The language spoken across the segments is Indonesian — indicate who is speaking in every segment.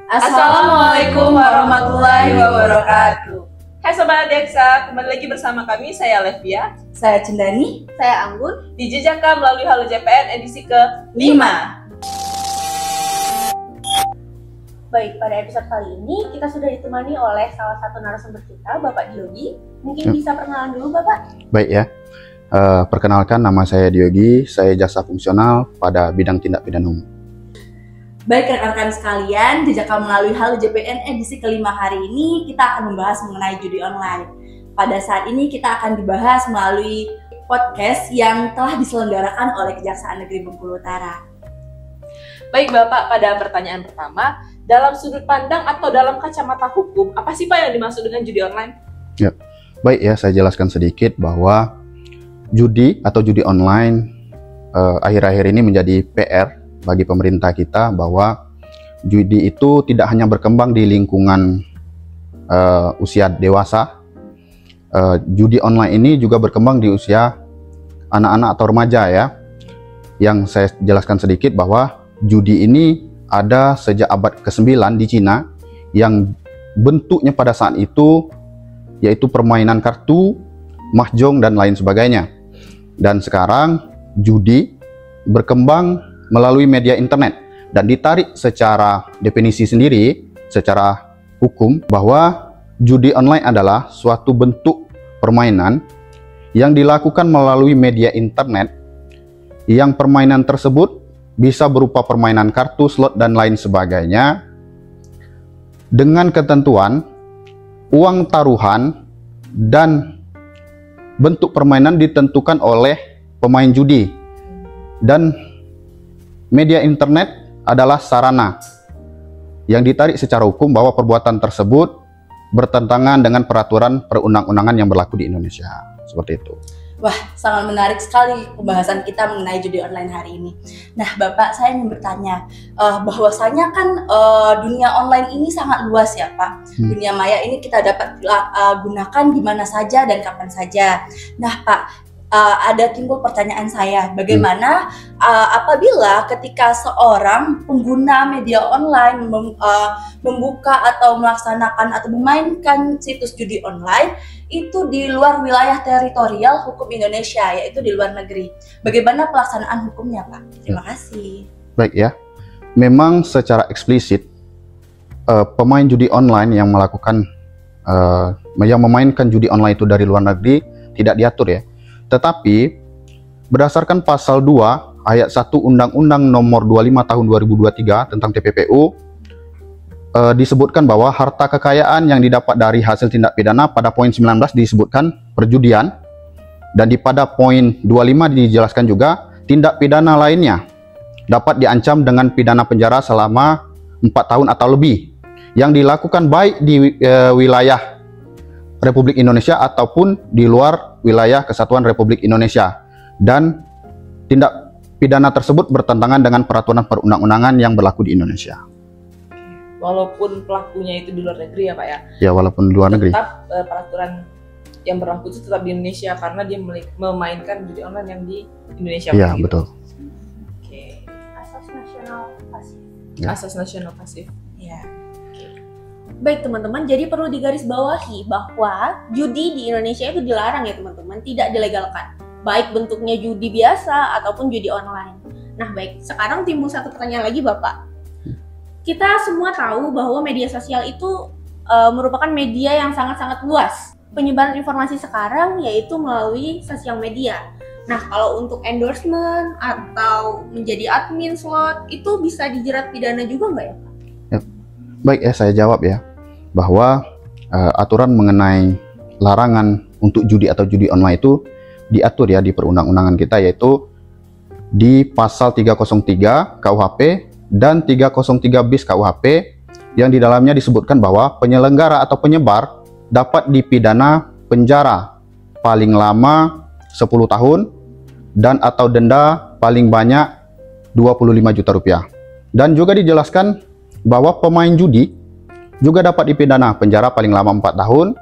Speaker 1: Assalamualaikum warahmatullahi wabarakatuh. Hai Sobat Adeksa, kembali lagi bersama kami, saya Levia,
Speaker 2: saya Cendani,
Speaker 3: saya Anggun,
Speaker 1: di Jejaka melalui Halo JPN edisi ke-5.
Speaker 3: Baik, pada episode kali ini kita sudah ditemani oleh salah satu narasumber kita, Bapak Diogi. Mungkin bisa perkenalan dulu, Bapak?
Speaker 4: Baik ya, perkenalkan nama saya Diogi, saya jasa fungsional pada bidang tindak pidana umum.
Speaker 2: Baik rekan-rekan sekalian, Jejaka melalui Halo JPN edisi ke-5 hari ini kita akan membahas mengenai judi online. Pada saat ini kita akan dibahas melalui podcast yang telah diselenggarakan oleh Kejaksaan Negeri Bengkulu Utara.
Speaker 1: Baik Bapak, pada pertanyaan pertama, dalam sudut pandang atau dalam kacamata hukum, apa sih Pak yang dimaksud dengan judi online?
Speaker 4: Ya, baik ya, saya jelaskan sedikit bahwa judi atau judi online akhir-akhir ini menjadi PR bagi pemerintah kita, bahwa judi itu tidak hanya berkembang di lingkungan usia dewasa. Judi online ini juga berkembang di usia anak-anak atau remaja ya. Yang saya jelaskan sedikit bahwa judi ini ada sejak abad ke-9 di Cina, yang bentuknya pada saat itu yaitu permainan kartu, mahjong dan lain sebagainya. Dan sekarang judi berkembang melalui media internet dan ditarik secara definisi sendiri, secara hukum, bahwa judi online adalah suatu bentuk permainan yang dilakukan melalui media internet, yang permainan tersebut bisa berupa permainan kartu, slot dan lain sebagainya, dengan ketentuan uang taruhan dan bentuk permainan ditentukan oleh pemain judi. Dan media internet adalah sarana yang ditarik secara hukum bahwa perbuatan tersebut bertentangan dengan peraturan perundang-undangan yang berlaku di Indonesia. Seperti itu.
Speaker 2: Wah, sangat menarik sekali pembahasan kita mengenai judi online hari ini. Nah, Bapak, saya ingin bertanya, bahwasanya kan dunia online ini sangat luas ya, Pak. Dunia maya ini kita dapat gunakan di mana saja dan kapan saja. Nah, Pak, ada timbul pertanyaan saya, bagaimana apabila ketika seorang pengguna media online membuka atau melaksanakan atau memainkan situs judi online itu di luar wilayah teritorial hukum Indonesia, yaitu di luar negeri. Bagaimana pelaksanaan hukumnya, Pak? Terima kasih.
Speaker 4: Baik ya, memang secara eksplisit pemain judi online yang memainkan judi online itu dari luar negeri tidak diatur ya. Tetapi berdasarkan pasal 2 ayat 1 Undang-Undang Nomor 25 Tahun 2023 tentang TPPU, disebutkan bahwa harta kekayaan yang didapat dari hasil tindak pidana, pada poin 19 disebutkan perjudian, dan pada poin 25 dijelaskan juga tindak pidana lainnya dapat diancam dengan pidana penjara selama 4 tahun atau lebih, yang dilakukan baik di wilayah Republik Indonesia ataupun di luar wilayah Kesatuan Republik Indonesia, dan tindak pidana tersebut bertentangan dengan peraturan perundang-undangan yang berlaku di Indonesia.
Speaker 1: Walaupun pelakunya itu di luar negeri ya Pak ya?
Speaker 4: Ya, walaupun di luar negeri.
Speaker 1: Tetap peraturan yang berlaku itu tetap di Indonesia karena dia memainkan judi online yang di Indonesia.
Speaker 4: Iya, betul.
Speaker 1: Oke.
Speaker 3: Asas nasional pasif.
Speaker 4: Ya.
Speaker 1: Asas nasional pasif.
Speaker 2: Ya.
Speaker 3: Baik teman-teman, jadi perlu digarisbawahi bahwa judi di Indonesia itu dilarang ya teman-teman, tidak dilegalkan. Baik bentuknya judi biasa ataupun judi online. Nah baik, sekarang timbul satu pertanyaan lagi Bapak. Kita semua tahu bahwa media sosial itu merupakan media yang sangat-sangat luas. Penyebaran informasi sekarang yaitu melalui sosial media. Nah kalau untuk endorsement atau menjadi admin slot itu bisa dijerat pidana juga nggak ya Pak?
Speaker 4: Baik ya, saya jawab ya, bahwa aturan mengenai larangan untuk judi atau judi online itu diatur ya di perundang-undangan kita, yaitu di pasal 303 KUHP dan 303 bis KUHP, yang di dalamnya disebutkan bahwa penyelenggara atau penyebar dapat dipidana penjara paling lama 10 tahun dan atau denda paling banyak 25 juta rupiah. Dan juga dijelaskan bahwa pemain judi juga dapat dipidana penjara paling lama 4 tahun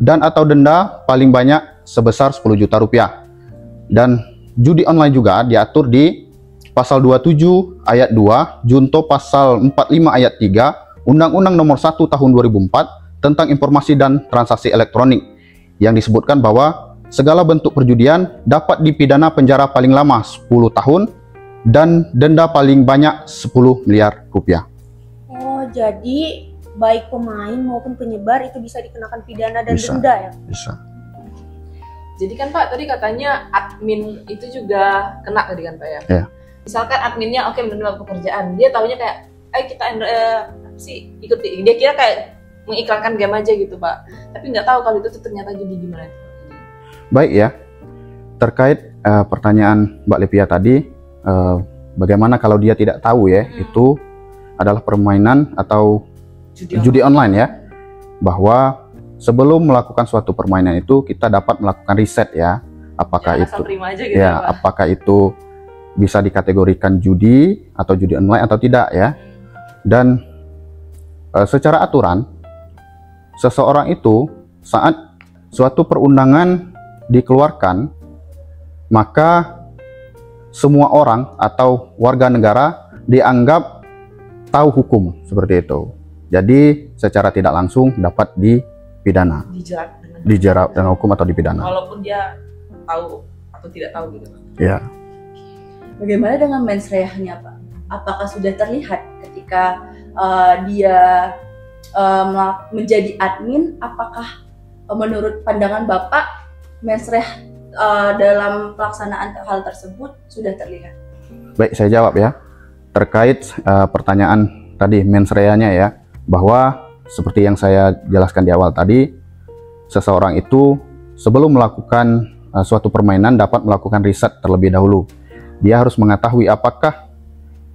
Speaker 4: dan atau denda paling banyak sebesar 10 juta rupiah. Dan judi online juga diatur di pasal 27 ayat 2, junto pasal 45 ayat 3, Undang-Undang Nomor 1 Tahun 2004 tentang Informasi dan Transaksi Elektronik yang disebutkan bahwa segala bentuk perjudian dapat dipidana penjara paling lama 10 tahun dan denda paling banyak 10 miliar rupiah.
Speaker 3: Oh, jadi baik pemain maupun penyebar itu bisa dikenakan pidana dan
Speaker 4: Bisa.
Speaker 3: denda ya?
Speaker 4: Bisa.
Speaker 1: Jadi kan Pak tadi katanya admin itu juga kena tadi kan Pak ya?
Speaker 4: Iya.
Speaker 1: Misalkan adminnya oke menerima pekerjaan, dia taunya kayak, kita ikuti. Dia kira kayak mengiklankan game aja gitu Pak. Tapi nggak tahu kalau itu tuh ternyata judi gimana itu.
Speaker 4: Baik ya, terkait pertanyaan Mbak Lipia tadi, bagaimana kalau dia tidak tahu ya, itu adalah permainan atau judi online ya, bahwa sebelum melakukan suatu permainan itu kita dapat melakukan riset ya, apakah
Speaker 1: Jangan
Speaker 4: itu
Speaker 1: asal terima aja gitu
Speaker 4: ya,
Speaker 1: Pak.
Speaker 4: apakah itu bisa dikategorikan judi atau judi online atau tidak ya. Dan secara aturan seseorang itu saat suatu perundangan dikeluarkan, maka semua orang atau warga negara dianggap tahu hukum seperti itu. Jadi secara tidak langsung dapat dipidana, dijerat dengan hukum atau dipidana.
Speaker 1: Walaupun dia tahu atau tidak tahu gitu.
Speaker 4: Ya,
Speaker 2: Bagaimana dengan mens reanya, Pak? Apakah sudah terlihat ketika dia menjadi admin? Apakah menurut pandangan Bapak mens rea dalam pelaksanaan hal tersebut sudah terlihat?
Speaker 4: baik, saya jawab ya. Terkait pertanyaan tadi mens reanya ya, bahwa seperti yang saya jelaskan di awal tadi, seseorang itu sebelum melakukan suatu permainan dapat melakukan riset terlebih dahulu. Dia harus mengetahui apakah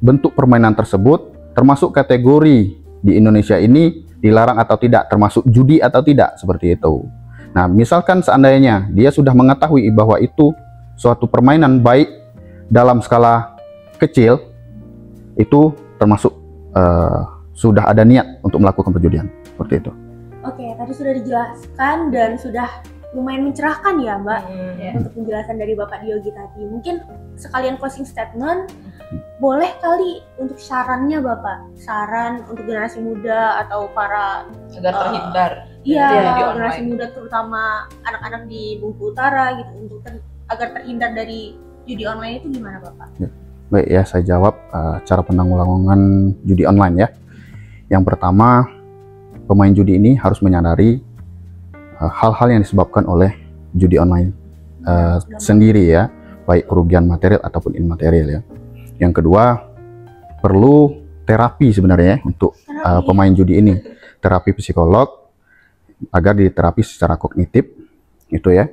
Speaker 4: bentuk permainan tersebut termasuk kategori di Indonesia ini dilarang atau tidak, termasuk judi atau tidak, seperti itu. Nah, misalkan seandainya dia sudah mengetahui bahwa itu suatu permainan baik dalam skala kecil, itu termasuk sudah ada niat untuk melakukan perjudian, seperti itu.
Speaker 3: Oke, tadi sudah dijelaskan dan sudah lumayan mencerahkan ya Mbak untuk penjelasan dari Bapak Diogi tadi. Mungkin sekalian closing statement, boleh kali untuk sarannya Bapak, saran untuk generasi muda atau para
Speaker 1: Agar terhindar.
Speaker 3: iya
Speaker 1: dari judi
Speaker 3: generasi
Speaker 1: online.
Speaker 3: muda terutama anak-anak di Bungku Utara gitu untuk agar terhindar dari judi online itu gimana Bapak?
Speaker 4: Baik ya, saya jawab cara penanggulangan judi online ya. Yang pertama, pemain judi ini harus menyadari hal-hal yang disebabkan oleh judi online sendiri ya, baik kerugian material ataupun imaterial ya. Yang kedua, perlu terapi sebenarnya ya, untuk pemain judi ini, terapi psikolog agar diterapi secara kognitif itu ya.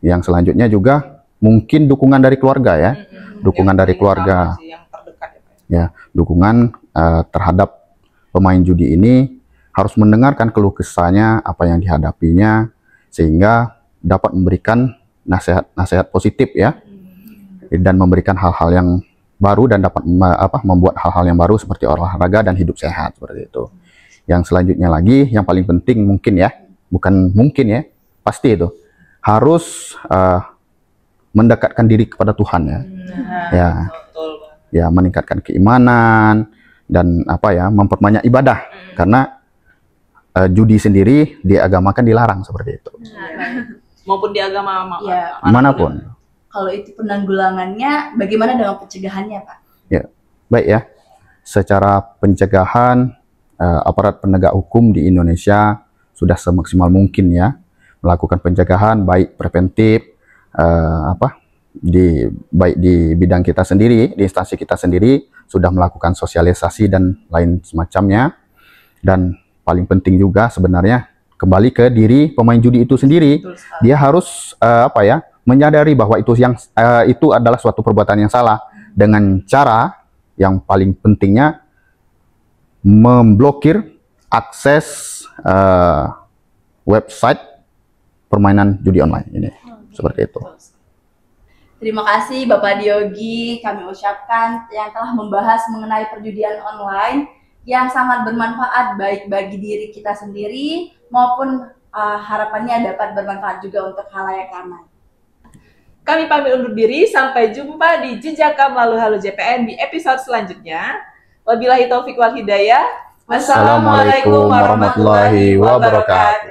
Speaker 4: Yang selanjutnya juga mungkin dukungan dari keluarga ya, dukungan
Speaker 1: Yang
Speaker 4: dari
Speaker 1: paling
Speaker 4: keluarga.
Speaker 1: utama sih, yang terdekat ya, Pak.
Speaker 4: Ya, dukungan terhadap pemain judi ini harus mendengarkan keluh kesahnya, apa yang dihadapinya, sehingga dapat memberikan nasihat-nasihat positif ya, dan memberikan hal-hal yang baru dan dapat membuat hal-hal yang baru seperti olahraga dan hidup sehat seperti itu. Yang selanjutnya lagi, yang paling penting mungkin ya, bukan mungkin ya, pasti itu harus mendekatkan diri kepada Tuhan ya. Ya.
Speaker 1: Betul, Pak.
Speaker 4: Ya, meningkatkan keimanan dan memperbanyak ibadah, karena judi sendiri di agama kan dilarang seperti itu.
Speaker 1: Maupun di agama
Speaker 2: Ya.
Speaker 4: Manapun.
Speaker 2: Kalau itu penanggulangannya, bagaimana dengan pencegahannya, Pak?
Speaker 4: Baik ya. Secara pencegahan, aparat penegak hukum di Indonesia sudah semaksimal mungkin ya melakukan pencegahan, baik preventif baik di bidang kita sendiri, di instansi kita sendiri sudah melakukan sosialisasi dan lain semacamnya. Dan paling penting juga sebenarnya kembali ke diri pemain judi itu sendiri.
Speaker 1: Betul sekali.
Speaker 4: Dia harus menyadari bahwa itu adalah suatu perbuatan yang salah, dengan cara yang paling pentingnya memblokir akses website permainan judi online ini. Seperti itu.
Speaker 2: Terima kasih Bapak Diogi, kami ucapkan yang telah membahas mengenai perjudian online yang sangat bermanfaat baik bagi diri kita sendiri maupun harapannya dapat bermanfaat juga untuk khalayak ramai.
Speaker 1: Kami pamit undur diri, sampai jumpa di Jejaka Melalui Halo JPN di episode selanjutnya. Wabillahi taufik wal hidayah. Wassalamualaikum warahmatullahi wabarakatuh.